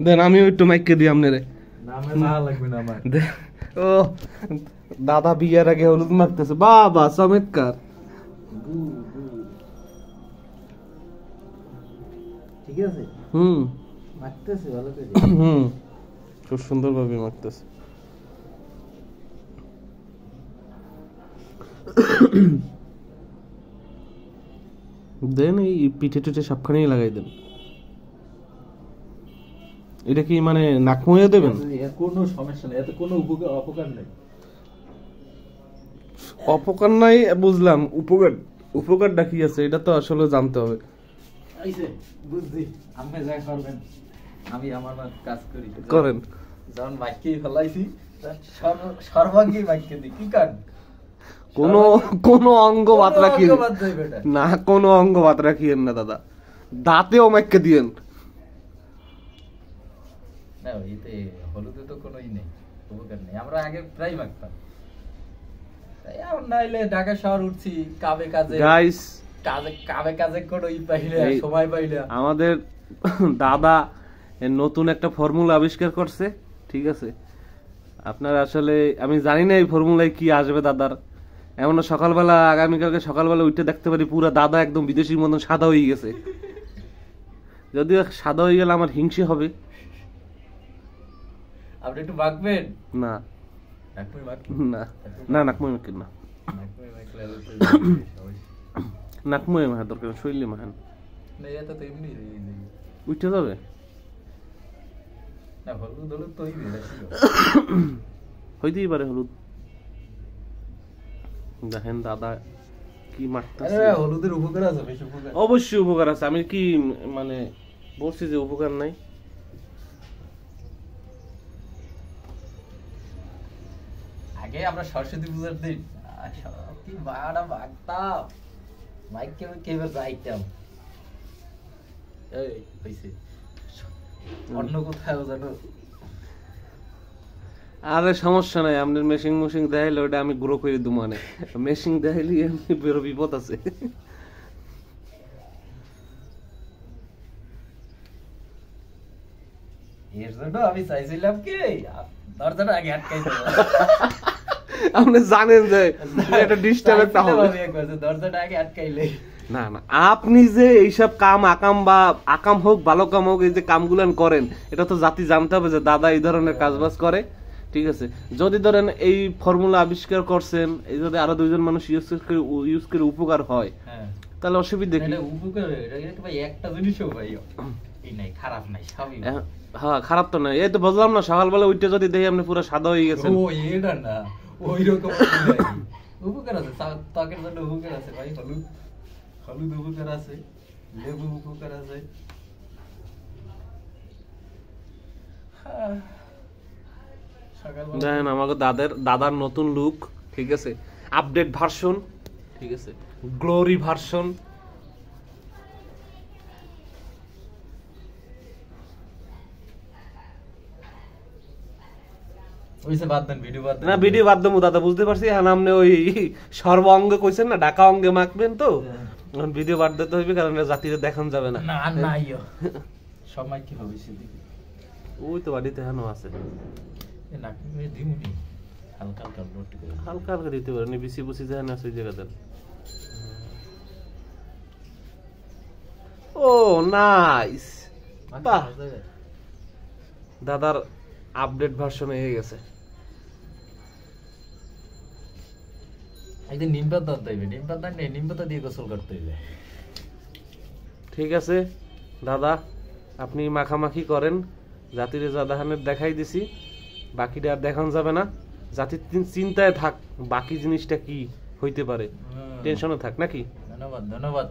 দেন আমি একটু মাইকে দিই আপনারে। ও দাদা বিয়ের আগে হলুদ মাখতেছে, বাবা চমৎকার। ঠিক আছে, মাখতেছে ভালো করে। খুব সুন্দর ভাবে মাখতেছে। দেন এই পিঠে টিঠে সবখানেই লাগাই দেন। এটা কি মানে নাক মুয়ে দেবেন? কোনো সমস্যা নেই, এত কোনো অপকার নেই। অপকার নাই বুঝলাম, উপকারটা কি আছে এটা তো আসলে জানতে হবে। বুঝছি, আপনি যা করবেন আমি আমার কাজ করি করেন। যখন বাক্যে ফেলাইছি সর্বাঙ্গী বাক্যে দিই কি কারণ কোনো অঙ্গ বাদ রাখিয়ে না, কোনো অঙ্গ বাদ রাখিয়েন না দাদা, দাঁতেও মাইকে দিয়েন না। এতে হলুদে তো কোনোই নেই, উপকার নেই। আমরা আগে প্রায় মাখতাম, তাই এখন নাইলে ঢাকা শহর উঠছি কাবে কাজে, গাইস কাবে কাজে কোনো পাইলে সময় পাইলে। আমাদের দাদা নতুন একটা ফর্মুলা আবিষ্কার করছে, ঠিক আছে? আপনারা আসলে আমি জানি না এই ফর্মুলায় কি আসবে দাদার। এমন সকালবেলা, আগামীকালকে সকালবেলা উঠে দেখতে পারি পুরা দাদা একদম বিদেশির মতন সাদা হয়ে গেছে। যদিও সাদা হয়ে গেলে আমার হিংসে হবে। আপনি একটু মাখবেন? না না না, নাকময় মাখেন না, নাকময় মাখা দরকার, শরীরে মাখান উঠে যাবে। হইতেই পারে হলুদ। দেখেন দাদা কি মারতেছে। হলুদের উপকার আছে, বেশি উপকার, অবশ্যই উপকার আছে। আমি কি মানে বলছি যে উপকার নাই? আগে আমরা সরস্বতী পূজার দিন কি বাড়া মাখতাম, মাইকে কেবার যাইতাম। এই হইছে অন্য কোথাও জানো। আরে সমস্যা নাই, আপনার মেশিং দেখাইলে ওটা আমি গ্রো করে দেবো। মানে মেশিং দেখাইলে এমনি বেরো বিপদ আছে। এর জন্য আমি চাইছিলাম কি দরজাটা আগে আটকাই দেবো। আপনি জানেন যে এটা ডিস্টার্ব একটা হবে, দরজাটা আগে আটকাইলে। না না, আপনি যে এইসব কাম আকাম হোক ভালো কাম হোক, এই যে কামগুলান করেন, এটা তো জাতি জানতে হবে যে দাদা এই ধরনের কাজবাজ করে, ঠিক আছে? যদি ধরেন এই ফর্মুলা আবিষ্কার করছেন, এই যদি আরো দুইজন মানুষ ইউজ করে উপকার হয়, তাহলে অসুবিধা কি? উপকার একটা জিনিসও ভাই এই নাই, খারাপ নাই, সবই হ্যাঁ, খারাপ তো না। এই তো বুঝলাম না, সকালবেলা উঠে যদি দেখি আপনি পুরো সাদা হয়ে গেছেন। ও এটা না, ওই রকম উপকার আছে, ত্বকের জন্য উপকার আছে ভাই। হলুদ উপকার আছে, লেবু উপকার আছে। দেখেন আমাকে দাদার নতুন লুক, ঠিক আছে? আপডেট ভার্সন, ঠিক আছে? Glory version. না ভিডিও বাদ দেবো দাদা, বুঝতে পারছি। হ্যাঁ, আপনি ওই সর্ব অঙ্গে কইছেন না, ঢাকা অঙ্গে মাখবেন, তো ভিডিও বাদ দিতে হইবে, কারণ জাতিতে দেখান যাবে না। সময় কি হবে সেদিকে? ওই তো বাড়িতে হেন আছে, হালকা হালকা দিতে পারেন, বেশি বুঝি যায় না ওই জায়গা দেন। ও নাইস, বাহ, দাদার আপডেট ভার্সন হয়ে গেছে। নিম পাতা দিবে, নিম পাতা নেই, নিম পাতা দিয়ে গোসল করতে হইবে। ঠিক আছে দাদা, আপনি মাখামাখি করেন, জাতিরে যা দেখানোর দেখাই দিছি, বাকিটা আর দেখানো যাবে না। জাতির চিন্তায় থাক বাকি জিনিসটা কি হইতে পারে, টেনশনে থাক নাকি। ধন্যবাদ।